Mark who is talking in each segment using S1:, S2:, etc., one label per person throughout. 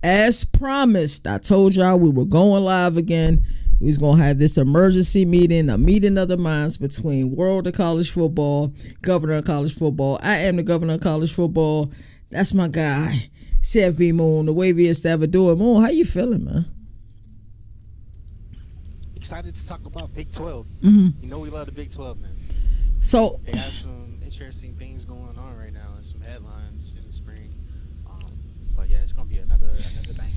S1: As promised, I told y'all we were going live again. We was gonna have this emergency meeting, a meeting of the minds between World of College Football, Governor of College Football. I am the Governor of College Football. That's my guy, Chef B Moon, the waviest to ever do it. Moon, how you feeling, man?
S2: Excited to talk about Big 12. You know we love the Big 12, man.
S1: So,
S2: They have some interesting things going on right now and some headlines in the spring. But yeah, it's gonna be another banger.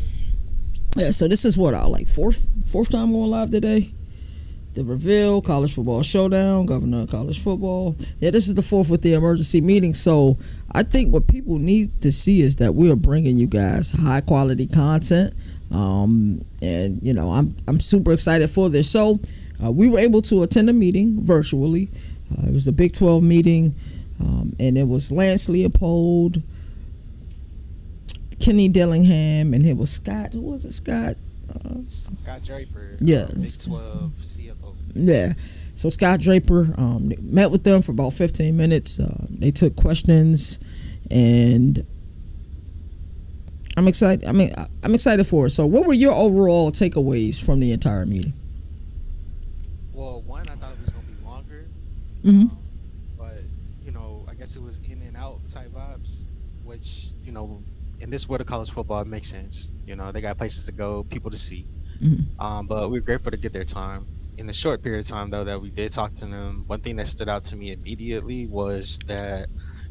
S1: yeah, so this is what our like fourth time going live today. The reveal, college football showdown, governor of college football. Yeah, this is the fourth with the emergency meeting. So I think what people need to see is that we are bringing you guys high quality content. And you know, I'm super excited for this. So we were able to attend a meeting virtually. It was the Big 12 meeting, and it was Lance Leipold, Kenny Dillingham, and it was Scott. Who was it? Scott.
S2: Scott Draper,
S1: Yeah.
S2: Big 12 CFO.
S1: Yeah. So Scott Draper met with them for about 15 minutes. They took questions, and I'm excited. I'm excited for it. So, what were your overall takeaways from the entire meeting?
S2: Well, one, I thought it was gonna be longer,
S1: Mm-hmm.
S2: but I guess it was in and out type vibes, which in this world of college football, it makes sense. They got places to go, people to see.
S1: Mm-hmm.
S2: But we're grateful to get their time. In the short period of time, though, that we did talk to them, one thing that stood out to me immediately was that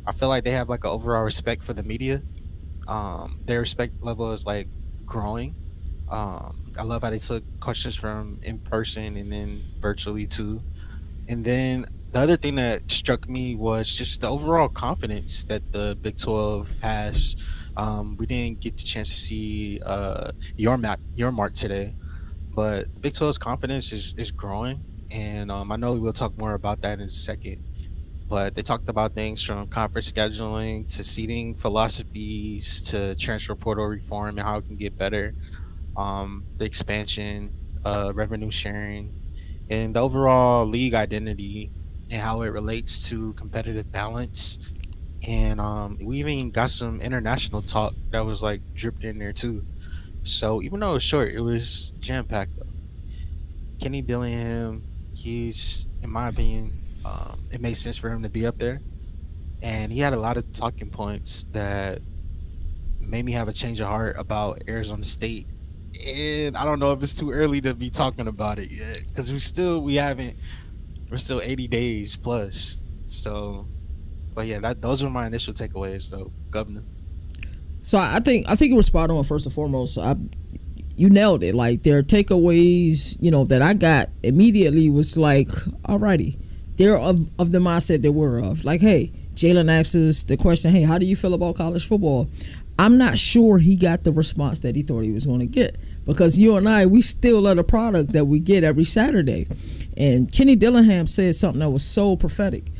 S2: I feel like they have like an overall respect for the media. Their respect level is like growing. I love how they took questions from in person and then virtually too. And then the other thing that struck me was just the overall confidence that the Big 12 has. We didn't get the chance to see your mark today, but Big 12's confidence is growing. And I know we'll talk more about that in a second. But they talked about things from conference scheduling to seating philosophies to transfer portal reform and how it can get better, the expansion, revenue sharing, and the overall league identity and how it relates to competitive balance. And we even got some international talk that was like dripped in there too. So even though it was short, it was jam packed. Kenny Dillingham, he's, in my opinion, it made sense for him to be up there, and he had a lot of talking points that made me have a change of heart about Arizona State. And I don't know if it's too early to be talking about it yet because we're still 80 days plus. So, but yeah, those were my initial takeaways, though, Governor.
S1: So I think you were spot on first and foremost. You nailed it. Like their takeaways, that I got immediately was like, alrighty, they're of the mindset they were of. Like, hey, Jalen asks us the question, hey, how do you feel about college football? I'm not sure he got the response that he thought he was going to get because you and I, we still are the product that we get every Saturday. And Kenny Dillingham said something that was so prophetic.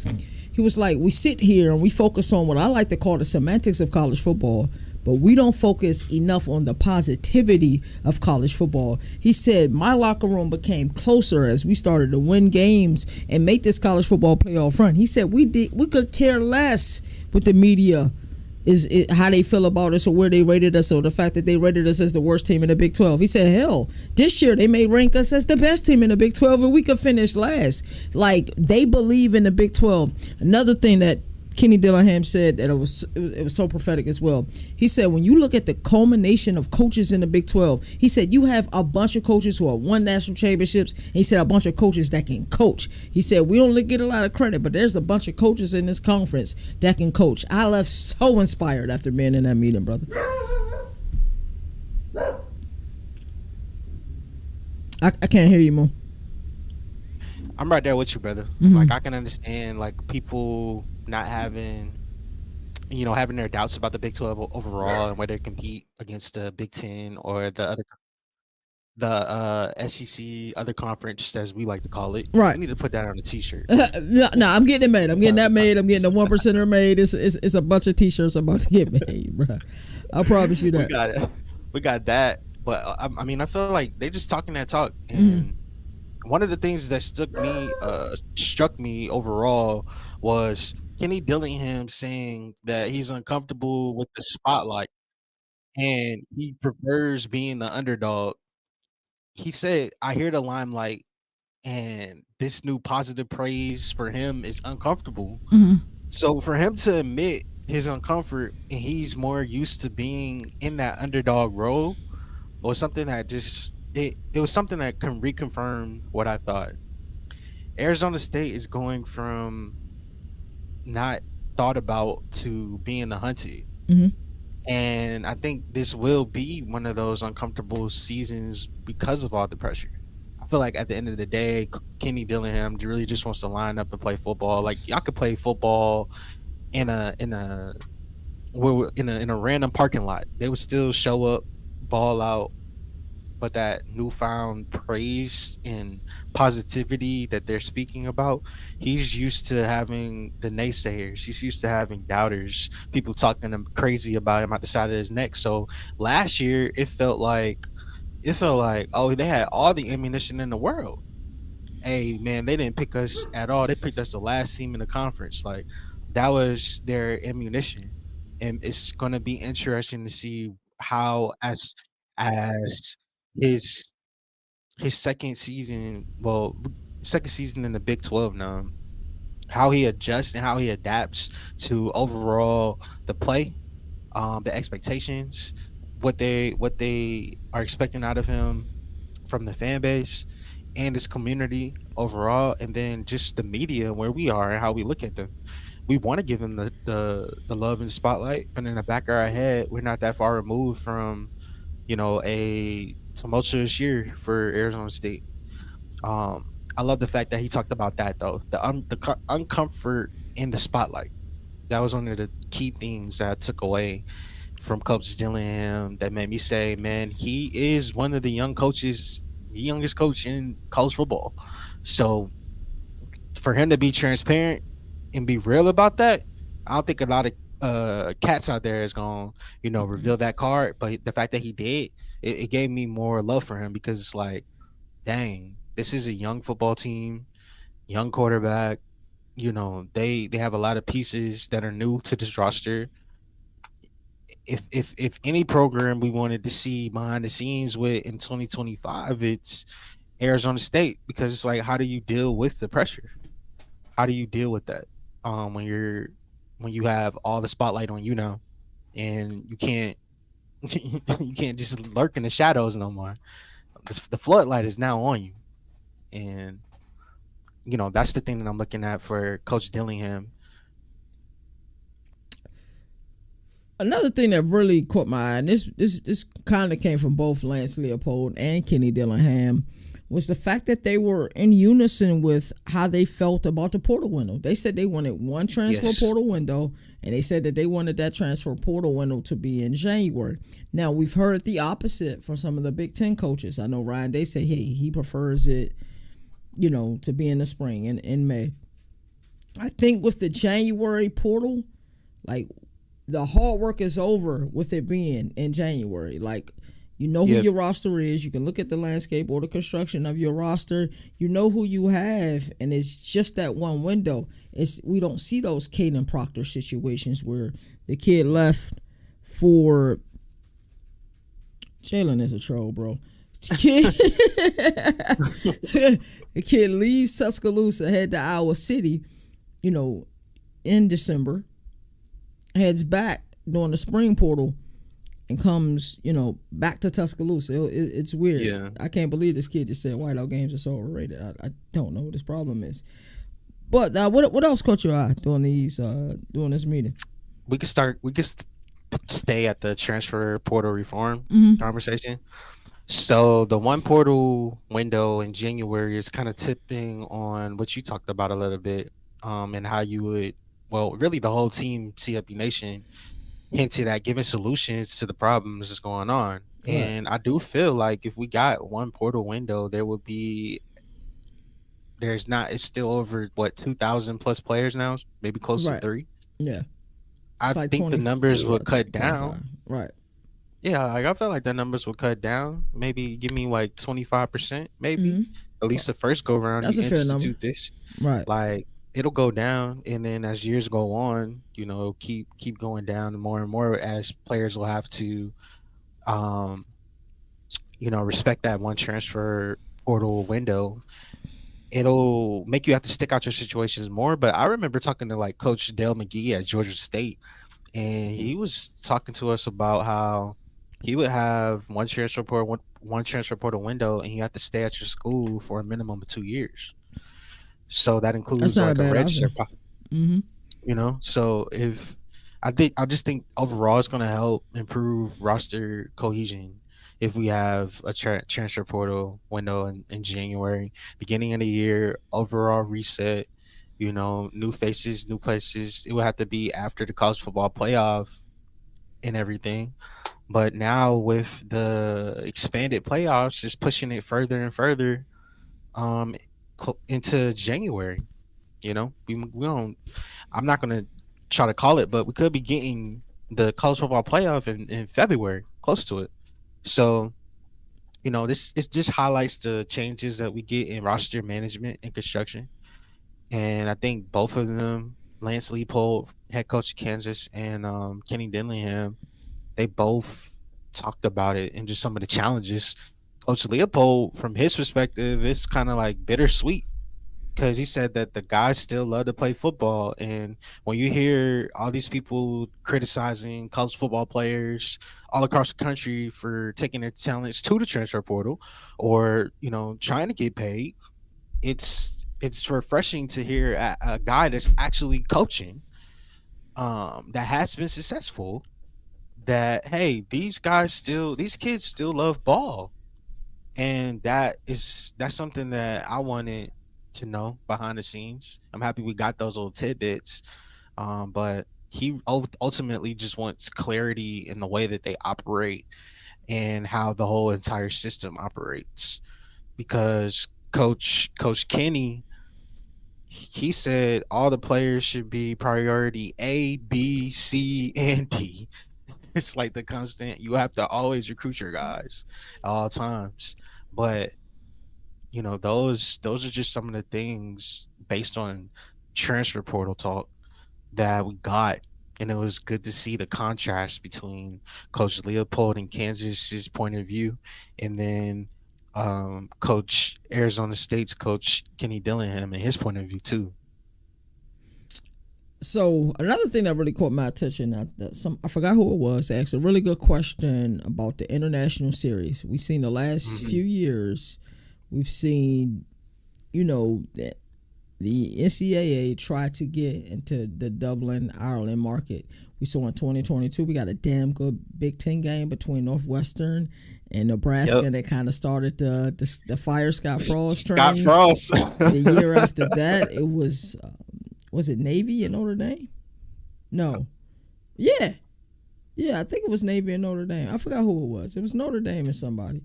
S1: He was like, we sit here and we focus on what I like to call the semantics of college football, but we don't focus enough on the positivity of college football. He said, my locker room became closer as we started to win games and make this college football playoff run. He said, we could care less with the media is it, how they feel about us or where they rated us or the fact that they rated us as the worst team in the Big 12. He said, hell, this year they may rank us as the best team in the Big 12 and we could finish last. Like, they believe in the Big 12. Another thing that Kenny Dillingham said that it was so prophetic as well. He said, when you look at the culmination of coaches in the Big 12, he said you have a bunch of coaches who have won national championships. And he said a bunch of coaches that can coach. He said we don't get a lot of credit, but there's a bunch of coaches in this conference that can coach. I left so inspired after being in that meeting, brother. I can't hear you, Mo.
S2: I'm right there with you, brother. Like, I can understand like people not having their doubts about the Big 12 overall and where they compete against the Big 10 or the SEC, other conference as we like to call it.
S1: Right.
S2: We need to put that on a T-shirt.
S1: No, I'm getting it made. I'm getting that made. I'm getting the 1%er made. It's a bunch of T-shirts about to get made, bro. I promise you that.
S2: We got that, but I mean, I feel like they're just talking that talk, and one of the things that struck me overall was Kenny Dillingham saying that he's uncomfortable with the spotlight. and he prefers being the underdog. He said, "I hear the limelight, and this new positive praise for him is uncomfortable."
S1: Mhm.
S2: So for him to admit his uncomfort and he's more used to being in that underdog role was something that just it was something that can reconfirm what I thought. Arizona State is going from not thought about to being the hunted.
S1: Mhm.
S2: And I think this will be one of those uncomfortable seasons because of all the pressure. I feel like at the end of the day, Kenny Dillingham really just wants to line up and play football. Like y'all could play football in a random parking lot. They would still show up, ball out, but that newfound praise and positivity that they're speaking about, he's used to having the naysayers. He's used to having doubters, people talking him crazy about him at the side of his neck. So last year, it felt like, oh, they had all the ammunition in the world. Hey man, they didn't pick us at all. They picked us the last team in the conference. Like that was their ammunition, and it's gonna be interesting to see how as his his second season in the Big 12 now, how he adjusts and how he adapts to overall the play, the expectations, what they are expecting out of him from the fan base and his community overall, and then just the media where we are and how we look at them. We want to give him the love and spotlight, but in the back of our head, we're not that far removed from a tumultuous year for Arizona State. I love the fact that he talked about that though, the uncomfort in the spotlight. That was one of the key things that I took away from Coach Dillingham that made me say, man, he is one of the the youngest coach in college football. So for him to be transparent and be real about that, I don't think a lot of cats out there is going to, reveal that card. But the fact that he did, it gave me more love for him because it's like, dang, this is a young football team, young quarterback. They have a lot of pieces that are new to this roster. If any program we wanted to see behind the scenes with in 2025, it's Arizona State, because it's like, how do you deal with the pressure? How do you deal with that when you have all the spotlight on you now, and you can't you can't just lurk in the shadows no more. The floodlight is now on you, and that's the thing that I'm looking at for Coach Dillingham.
S1: Another thing that really caught my eye, and this kind of came from both Lance Leipold and Kenny Dillingham, was the fact that they were in unison with how they felt about the portal window. They said they wanted one transfer
S2: Yes.
S1: portal window, and they said that they wanted that transfer portal window to be in January. Now, we've heard the opposite from some of the Big Ten coaches. I know Ryan, they say, hey, he prefers it, to be in the spring, in May. I think with the January portal, like, the hard work is over with it being in January. Like, you know who
S2: Yep.
S1: your roster is. You can look at the landscape or the construction of your roster. You know who you have, and it's just that one window. We don't see those Caden Proctor situations where the kid left for Jalen is a troll, bro. The kid leaves Tuscaloosa, head to Iowa City, in December, heads back during the spring portal, and comes, back to Tuscaloosa. It's weird.
S2: Yeah.
S1: I can't believe this kid just said whiteout games are so overrated. I don't know what his problem is. But what else caught your eye during this meeting?
S2: We could stay at the transfer portal reform conversation. So the one portal window in January is kind of tipping on what you talked about a little bit, and how you would, well, really the whole team, CFB Nation, hinted at giving solutions to the problems that's going on.
S1: Right.
S2: And I do feel like if we got one portal window, it's still over, what, 2,000 plus players now, maybe close to
S1: Right.
S2: three.
S1: Yeah.
S2: I
S1: It's like
S2: think the
S1: 24,
S2: numbers would
S1: I
S2: cut
S1: think, 25.
S2: down.
S1: Right.
S2: Yeah, like I feel like the numbers will cut down. Maybe give me like 25%, maybe.
S1: Mm-hmm.
S2: At least the first go round
S1: That's
S2: you
S1: a fair number.
S2: institute this.
S1: Right.
S2: Like it'll go down, and then as years go on, keep going down more and more as players will have to um, respect that one transfer portal window, it'll make you have to stick out your situations more. But I remember talking to like Coach Dale McGee at Georgia State, and he was talking to us about how he would have one transfer portal window, and you have to stay at your school for a minimum of 2 years. So that
S1: That's
S2: includes
S1: not a
S2: like a
S1: bad option.
S2: redshirt,
S1: Mm-hmm.
S2: So if I just think overall it's going to help improve roster cohesion if we have a transfer portal window in January, beginning of the year, overall reset. New faces, new places. It would have to be after the college football playoff and everything. But now with the expanded playoffs, it's pushing it further and further um into January. We don't. I'm not gonna try to call it, but we could be getting the college football playoff in February, close to it. So this it just highlights the changes that we get in roster management and construction. And I think both of them, Lance Leipold, head coach of Kansas, and Kenny Dillingham, they both talked about it and just some of the challenges. Coach Leopold, from his perspective, it's kind of like bittersweet because he said that the guys still love to play football. And when you hear all these people criticizing college football players all across the country for taking their talents to the transfer portal or, trying to get paid, it's refreshing to hear a guy that's actually coaching, that has been successful, that hey, these kids still love ball. And that's something that I wanted to know behind the scenes. I'm happy we got those little tidbits. But he ultimately just wants clarity in the way that they operate and how the whole entire system operates. Because Coach Kenny, he said all the players should be priority A, B, C, and D. It's like the constant. You have to always recruit your guys at all times. But those are just some of the things based on transfer portal talk that we got. And it was good to see the contrast between Coach Leopold and Kansas's point of view, and then Coach Arizona State's coach Kenny Dillingham and his point of view too.
S1: So another thing that really caught my attention, I forgot who it was, asked a really good question about the international series. We've seen the last
S2: Mm-hmm.
S1: few years, we've seen, that the NCAA tried to get into the Dublin, Ireland market. We saw in 2022, we got a damn good Big Ten game between Northwestern and Nebraska,
S2: Yep.
S1: and they kind of started the fire Scott Frost
S2: Scott
S1: train.
S2: Frost.
S1: The year after that, it was it Navy and Notre Dame? No. Yeah. Yeah, I think it was Navy and Notre Dame. I forgot who it was. It was Notre Dame and somebody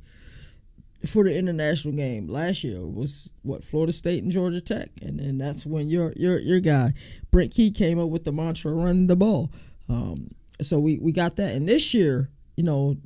S1: for the international game last year. It was Florida State and Georgia Tech, and then that's when your guy Brent Key came up with the mantra "run the ball." So we got that, and this year,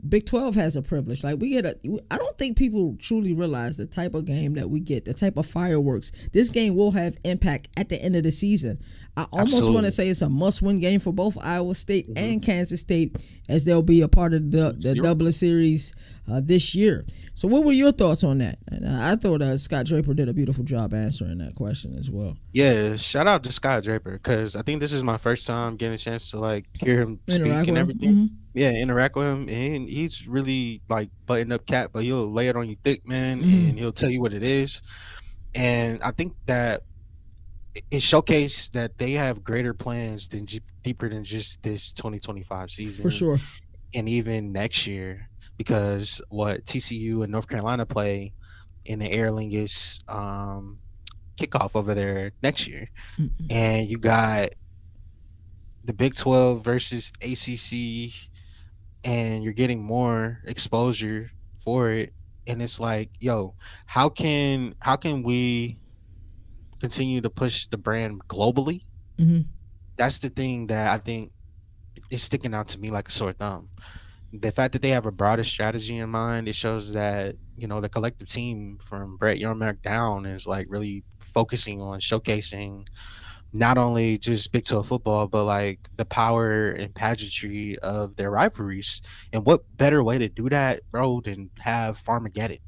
S1: Big 12 has a privilege. Like I don't think people truly realize the type of game that we get, the type of fireworks. This game will have impact at the end of the season. I almost want to
S2: Absolutely.
S1: say it's a must-win game for both Iowa State
S2: Mm-hmm.
S1: and Kansas State, as they'll be a part of the
S2: Zero.
S1: Dublin series this year. So what were your thoughts on that? And I thought Scott Draper did a beautiful job answering that question as well.
S2: Yeah, shout out to Scott Draper because I think this is my first time getting a chance to like hear him speak
S1: Interact
S2: and
S1: with him.
S2: everything. Yeah, interact with him, and he's really like button up cat, but he'll lay it on you thick, man,
S1: Mm-hmm.
S2: and he'll tell you what it is. And I think that it showcased that they have greater plans than deeper than just this 2025
S1: For
S2: season
S1: sure.
S2: and even next year, because what TCU and North Carolina play in the Aer Lingus kickoff over there next year,
S1: Mm-hmm.
S2: and you got the Big 12 versus ACC, and you're getting more exposure for it. And it's like, yo, how can we continue to push the brand globally?
S1: Mm-hmm.
S2: That's the thing that I think is sticking out to me like a sore thumb. The fact that they have a broader strategy in mind, it shows that the collective team from Brett Yormark down is like really focusing on showcasing not only just Big 12 football, but like the power and pageantry of their rivalries. And what better way to do that, bro, than have Farmageddon?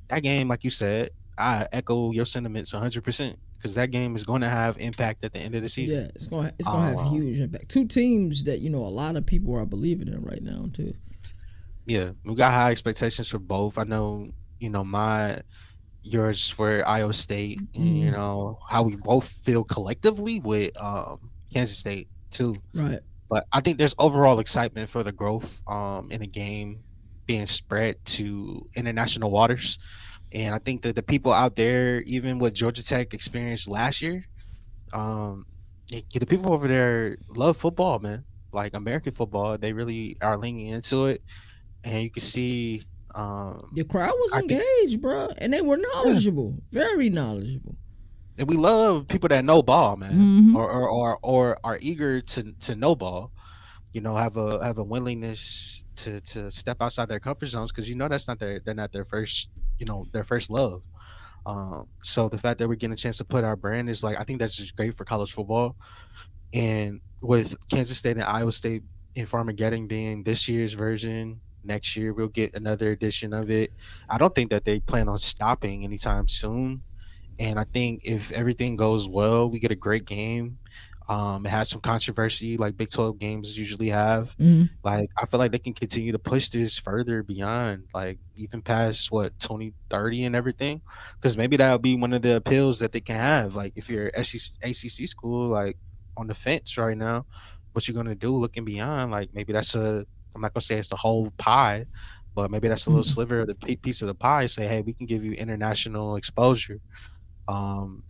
S2: That game, like you said, I echo your sentiments 100% because that game is going to have impact at the end of the season.
S1: Yeah, it's gonna have
S2: Um,
S1: huge impact. Two teams that a lot of people are believing in right now too.
S2: yeah, we got high expectations for both. I know, my yours for Iowa State, and
S1: Hmm.
S2: how we both feel collectively with Kansas State too.
S1: Right.
S2: But I think there's overall excitement for the growth in the game being spread to international waters. And I think that the people out there, even what Georgia Tech experienced last year, um, the people over there love football, man. Like American football, they really are leaning into it, and you can see.
S1: The crowd was
S2: I think,
S1: engaged, bro, and they were
S2: yeah,
S1: knowledgeable, very knowledgeable.
S2: and we love people that know ball, man,
S1: Hmm.
S2: or are eager to know ball. Have a willingness to step outside their comfort zones because that's not they're not their first their first love. So the fact that we're getting a chance to put our brand is like I think that's just great for college football. And with Kansas State and Iowa State and Farmageddon being this year's version, next year we'll get another edition of it. I don't think that they plan on stopping anytime soon. And I think if everything goes well, we get a great game. It has some controversy like Big 12 games usually have.
S1: Hmm.
S2: Like I feel like they can continue to push this further beyond like even past what 2030 and everything. Because maybe that'll be one of the appeals that they can have. Like if you're ACC school, like on the fence right now, what you're gonna do looking beyond, like maybe I'm not gonna say it's the whole pie, but maybe that's a little
S1: Hmm.
S2: sliver of the piece of the pie. Say, hey, we can give you international exposure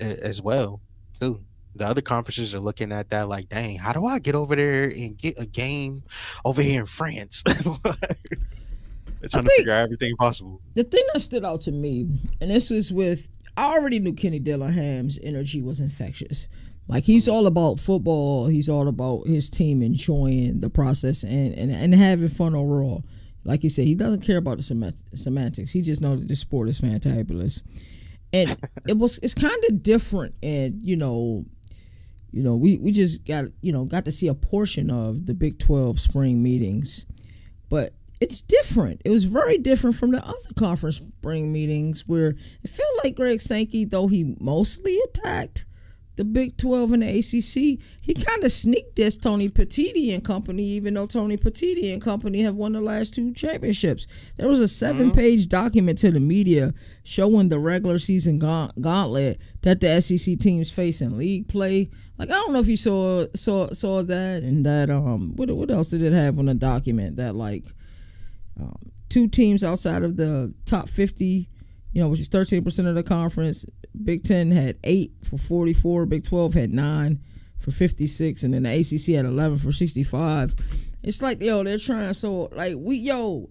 S2: as well too. The other conferences are looking at that like, dang, how do I get over there and get a game over here in France? They're
S1: I
S2: trying to
S1: think
S2: figure out everything possible.
S1: the thing that stood out to me, and this was with, I already knew Kenny Dillingham's energy was infectious. Like he's
S2: Mhm.
S1: all about football. He's all about his team enjoying the process and having fun overall. Like you said, he doesn't care about the semantics. He just knows that this sport is fantabulous. And it's kind of different. And we just got to see a portion of the Big 12 spring meetings, but it's different. It was very different from the other conference spring meetings where it felt like Greg Sankey, though he mostly attacked the Big 12 and the ACC, he kind of sneak dissed Tony Petitti and company, even though Tony Petitti and company have won the last two championships. There was a
S2: Mhm.
S1: 7-page document to the media showing the regular season gauntlet that the SEC teams face in league play. Like I don't know if you saw that, and that what else did it have on the document that like two teams outside of the top 50, which is 13% of the conference. Big 10 had 8 for 44. Big 12 had 9 for 56. And then the ACC had 11 for 65. It's like, they're trying. So, like,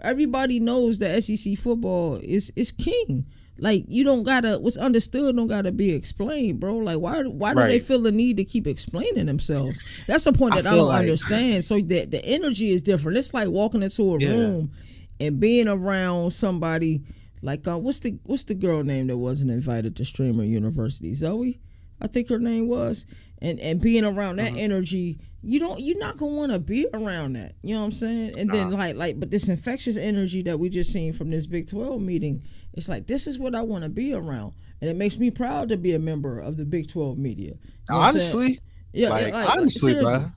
S1: everybody knows that SEC football is king. Like, you don't gotta, what's understood don't gotta be explained, bro. Like, why do they
S2: Right.
S1: feel the need to keep explaining themselves? That's a point
S2: I
S1: that I
S2: feel
S1: don't
S2: like
S1: understand. So, the energy is different. It's like walking into a
S2: yeah.
S1: room and being around somebody like what's the girl name that wasn't invited to Streamer University? Zoe, I think her name was. And being around that
S2: Mhm.
S1: energy, you're not gonna want to be around that. You know what I'm saying? And then
S2: Nah.
S1: but this infectious energy that we just seen from this Big 12 meeting, it's like this is what I want to be around, and it makes me proud to be a member of the Big 12 media. You know what I'm saying?
S2: Honestly,
S1: Yeah, yeah,
S2: like
S1: like
S2: honestly,
S1: seriously.
S2: bro.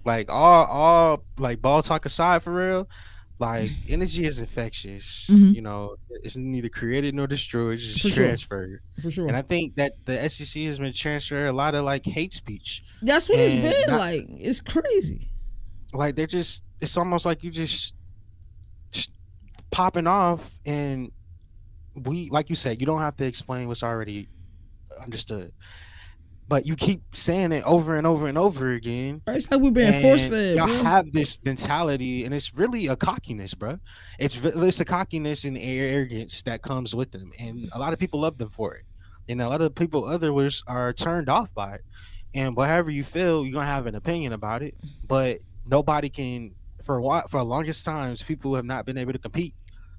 S2: Like all like ball talk aside for real, like energy is infectious.
S1: Hmm.
S2: It's neither created nor destroyed, it's
S1: For
S2: just
S1: sure,
S2: transferred.
S1: for sure.
S2: And I think that the SEC has been transferring a lot of like hate speech.
S1: That's what it's
S2: And
S1: been
S2: not
S1: like. It's crazy.
S2: like they're just it's almost like you just popping off and we like you said, you don't have to explain what's already understood. But you keep saying it over and over and over again,
S1: It's like we're being force
S2: and
S1: fed,
S2: y'all
S1: bro.
S2: have this mentality, and it's really a cockiness, bro. It's a cockiness and arrogance that comes with them, and a lot of people love them for it, and a lot of people others are turned off by it. And whatever you feel, you're gonna have an opinion about it, but nobody can. For a while, for the longest times, people have not been able to compete.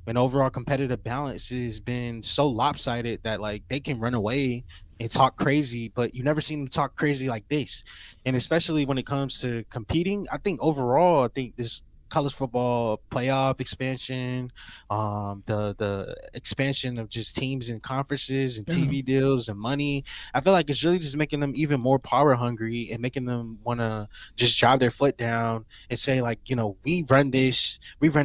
S2: And overall competitive balance has been so lopsided that like they can run away and talk crazy, but you never seen them talk crazy like this. And especially when it comes to competing, I think overall, I think this college football playoff expansion, the expansion of just teams and conferences and
S1: Uh-huh.
S2: TV deals and money, I feel like it's really just making them even more power hungry and making them want to just drive their foot down and say like, we run this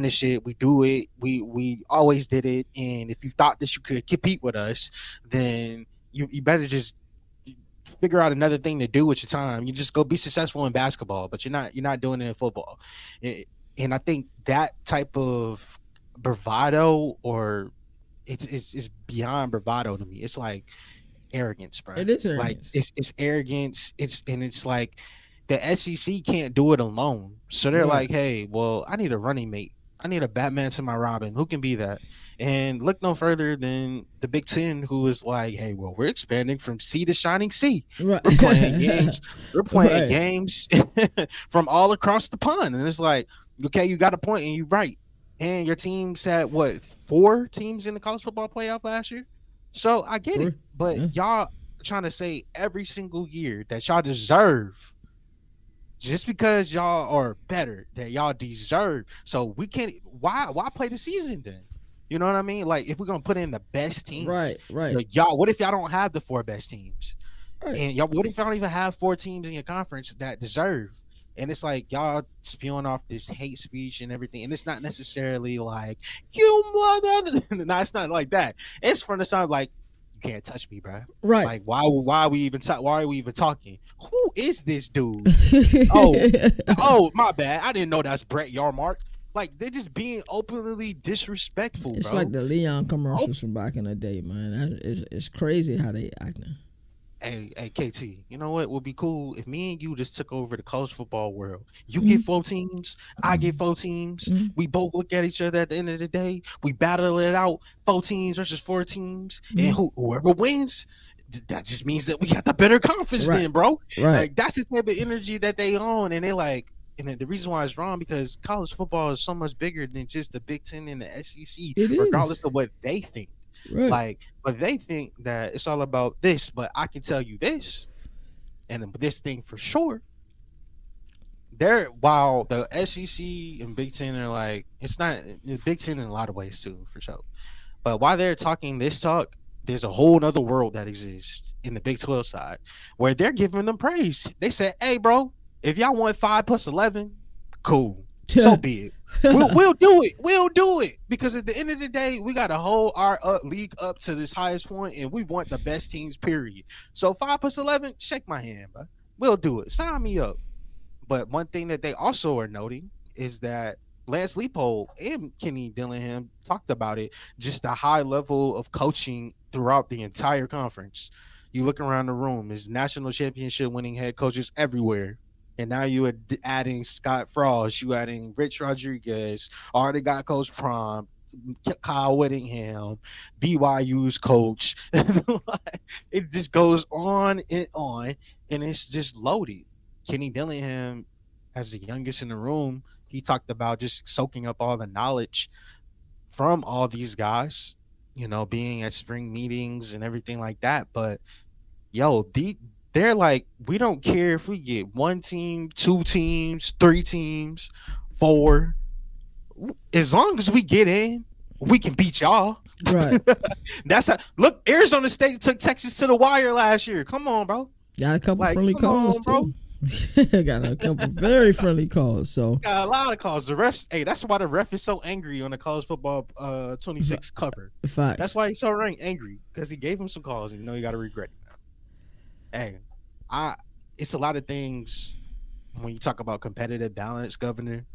S2: shit, we do it, we always did it, and if you thought that you could compete with us, then you better just figure out another thing to do with your time. You just go be successful in basketball, but you're not doing it in football. It- and I think that type of bravado, or it's beyond bravado to me. It's like arrogance, bro.
S1: It is
S2: Like
S1: arrogance.
S2: it's arrogance. It's like the SEC can't do it alone. So they're
S1: Right.
S2: like, hey, well, I need a running mate. I need a Batman to my Robin. Who can be that? And look no further than the Big Ten, who is like, hey, well, we're expanding from sea to shining sea.
S1: Right.
S2: We're playing games. We're playing
S1: Right.
S2: games from all across the pond. And it's like, okay, you got a point and you're right. And your teams had what, 4 teams in the college football playoff last year? So I get it.
S1: Three.
S2: But
S1: Yeah.
S2: y'all trying to say every single year that y'all deserve, just because y'all are better, that y'all deserve. So we can't, why play the season then? You know what I mean? Like if we're gonna put in the best teams,
S1: Right. Right.
S2: like y'all, what if y'all don't have the 4 best teams?
S1: Right.
S2: And y'all, what if y'all don't even have 4 teams in your conference that deserve? And it's like y'all spewing off this hate speech and everything, and it's not necessarily like you mother. No, it's not like that. It's from the sound like you can't touch me, bro.
S1: Right.
S2: Like why are we even why are we even talking? Who is this dude? Oh, oh, my bad. I didn't know that's Brett Yarmark. Like they're just being openly disrespectful,
S1: It's like
S2: bro.
S1: the Leon
S2: Oh,
S1: commercials from back in the day, man. It's crazy how they acting.
S2: hey, KT, you know what would be cool if me and you just took over the college football world. You get
S1: Mm,
S2: 4 teams, I get 4 teams.
S1: mm,
S2: We both look at each other at the end of the day. We battle it out, 4 teams versus 4 teams, and
S1: mm.
S2: whoever wins, that just means that we got the better conference,
S1: Right.
S2: then, bro.
S1: Right.
S2: Like that's the type of energy that they own, and they like. And then the reason why it's wrong because college football is so much bigger than just the Big Ten and the SEC,
S1: It
S2: regardless
S1: is.
S2: of what they think.
S1: Right.
S2: Like, but they think that it's all about this. But I can tell you this, and this thing for sure. They're while the SEC and Big Ten are like, it's not the Big Ten in a lot of ways too, for sure. But while they're talking this talk, there's a whole nother world that exists in the Big 12 side where they're giving them praise. They said, hey, bro, if y'all want 5 plus 11, cool. So be it. We'll do it. We'll do it. Because at the end of the day, we got to hold our league up to this highest point, and we want the best teams, period. So 5 plus 11, shake my hand, bro. We'll do it. Sign me up. But one thing that they also are noting is that Lance Leipold and Kenny Dillingham talked about it, just the high level of coaching throughout the entire conference. You look around the room, there's national championship winning head coaches everywhere. And now you are adding Scott Frost, you adding Rich Rodriguez, already got Coach Prom, Kyle Whittingham, BYU's coach. It just goes on, and it's just loaded. Kenny Dillingham, as the youngest in the room, he talked about just soaking up all the knowledge from all these guys, being at spring meetings and everything like that. But yo, they're like, we don't care if we get 1 team, 2 teams, 3 teams, 4. As long as we get in, we can beat y'all.
S1: Right.
S2: That's how, look, Arizona State took Texas to the wire last year. Come on, bro.
S1: Got a couple
S2: Like,
S1: friendly
S2: come
S1: calls
S2: on, bro.
S1: too. Got a couple very friendly calls. So
S2: Got a lot of calls. The refs, hey, that's why the ref is so angry on the college football 26 cover.
S1: facts.
S2: That's why he's so angry, because he gave him some calls, and you got to regret it now. Hey, it's a lot of things when you talk about competitive balance, Governor,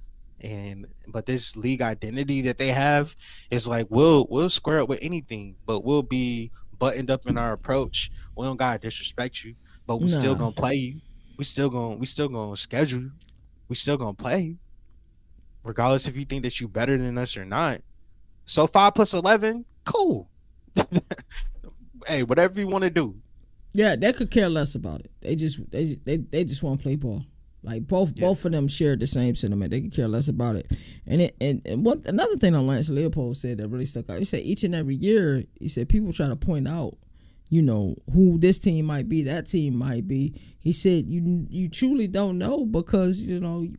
S2: but this league identity that they have is like we'll square up with anything, but we'll be buttoned up in our approach. We don't gotta disrespect you, but we still
S1: Nah.
S2: gonna play you. We still gonna schedule you. We still gonna play you, regardless if you think that you better than us or not. So 5 plus 11, cool. Hey, whatever you want to do.
S1: Yeah, they could care less about it. They just want to play ball. Like both of them shared the same sentiment. They could care less about it. And another thing that Lance Leipold said that really stuck out. He said each and every year, he said people try to point out, who this team might be, that team might be. He said you truly don't know because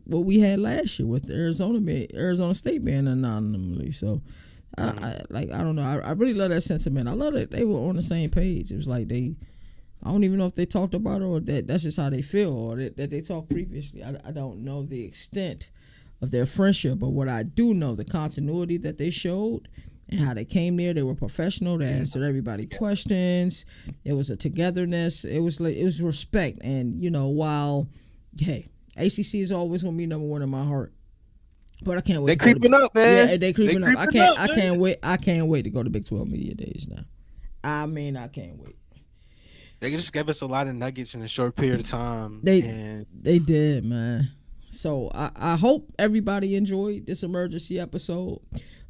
S1: what we had last year with Arizona State being anonymously. So I don't know. I really love that sentiment. I love that they were on the same page. It was like I don't even know if they talked about it or that's just how they feel or that they talked previously. I don't know the extent of their friendship, but what I do know, the continuity that they showed and how they came there. They were professional. They answered everybody questions. It was a togetherness. It was respect. And while ACC is always gonna be number one in my heart, but I can't wait.
S2: They creeping up, man.
S1: Yeah, they creeping up. I can't wait. I can't wait to go to Big 12 Media Days now. I mean, I can't wait.
S2: They just gave us a lot of nuggets in a short period of time.
S1: They did, man. So I hope everybody enjoyed this emergency episode.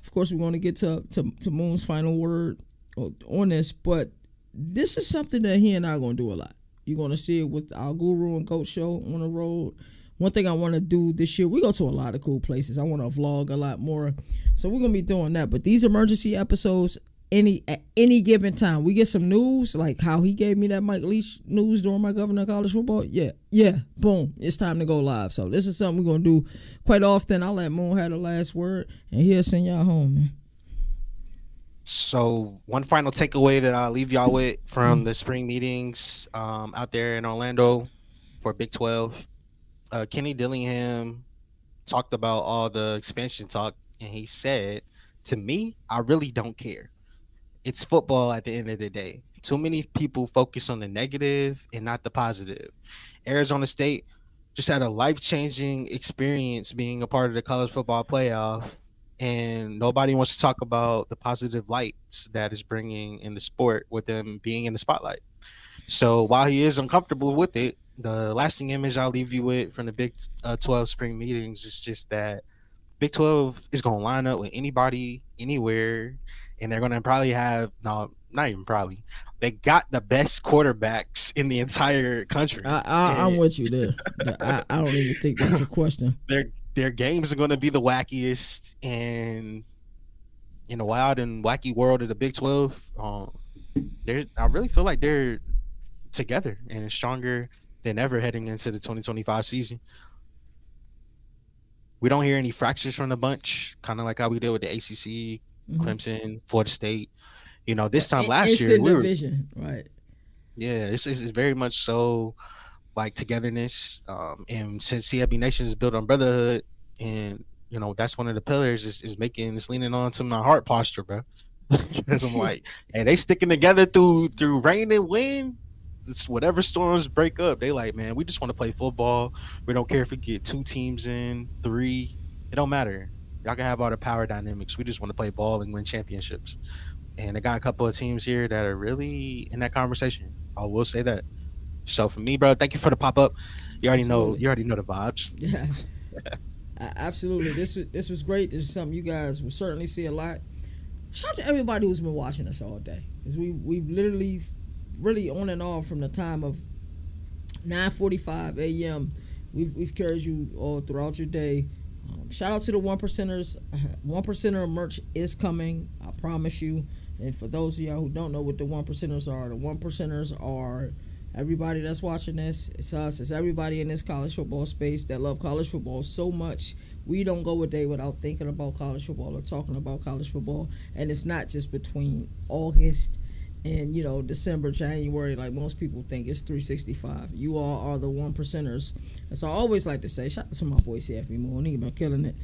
S1: Of course, we're going to get to Moon's final word on this, but this is something that he and I are going to do a lot. You're going to see it with our Guru and Coach show on the road. One thing I want to do this year, we go to a lot of cool places. I want to vlog a lot more. So we're going to be doing that. But these emergency episodes, at any given time, we get some news, like how he gave me that Mike Leach news during my Governor of College Football. Yeah, boom, it's time to go live. So this is something we're going to do quite often. I'll let Moon have the last word, and he'll send y'all home, man.
S2: So one final takeaway that I'll leave y'all with from the spring meetings out there in Orlando for Big 12. Kenny Dillingham talked about all the expansion talk, and he said, to me, I really don't care. It's football at the end of the day. Too many people focus on the negative and not the positive. Arizona State just had a life-changing experience being a part of the college football playoff, and nobody wants to talk about the positive lights that is bringing in the sport with them being in the spotlight. So while he is uncomfortable with it, the lasting image I'll leave you with from the Big 12 spring meetings is just that Big 12 is going to line up with anybody, anywhere, and they're going to probably have, no, not even probably, they got the best quarterbacks in the entire country.
S1: I'm with you there. I don't even think that's a question.
S2: Their games are going to be the wackiest, and in the wild and wacky world of the Big 12, I really feel like they're together and stronger than ever heading into the 2025 season. We don't hear any fractures from the bunch, kind of like how we did with the ACC, Clemson, Florida State. This time last year, we were
S1: division, right?
S2: Yeah, it's very much so like togetherness. And since CFB Nation is built on brotherhood, and that's one of the pillars is leaning on to my heart posture, bro. Because I'm like, hey, they sticking together through rain and wind. It's whatever storms break up, they like, man, we just want to play football. We don't care if we get 2 teams in, 3. It don't matter. Y'all can have all the power dynamics. We just want to play ball and win championships. And they got a couple of teams here that are really in that conversation. I will say that. So for me, bro, thank you for the pop up. You already know the vibes.
S1: Yeah. Absolutely. This was great. This is something you guys will certainly see a lot. Shout out to everybody who's been watching us all day. Because we've literally really on and off from the time of 9:45 a.m. We've carried you all throughout your day. Shout out to the 1%ers. 1%er merch is coming. I promise you. And for those of y'all who don't know what the 1%ers are, the 1%ers are everybody that's watching this. It's us. It's everybody in this college football space that love college football so much. We don't go a day without thinking about college football or talking about college football. And it's not just between August and December, January, like most people think. It's 365. You all are the 1%ers. And so I always like to say, shout out to my boy CFB Moon. He been killing it.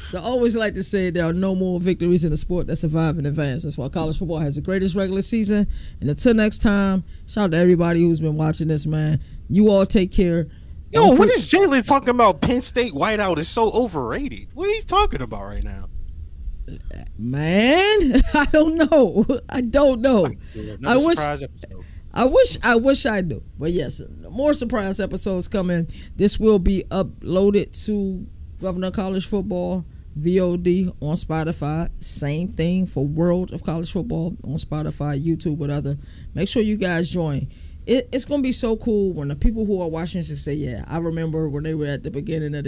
S1: So I always like to say there are no more victories in the sport that survive in advance. That's why college football has the greatest regular season. And until next time, shout out to everybody who's been watching this, man. You all take care.
S2: Yo, what is Jalen talking about? Penn State whiteout is so overrated. What are you talking about right now?
S1: Man, I don't know. I wish I knew. But yes, more surprise episodes coming. This will be uploaded to Governor College Football VOD on Spotify. Same thing for World of College Football on Spotify, YouTube, with other. Make sure you guys join. It's going to be so cool when the people who are watching this say, yeah, I remember when they were at the beginning of this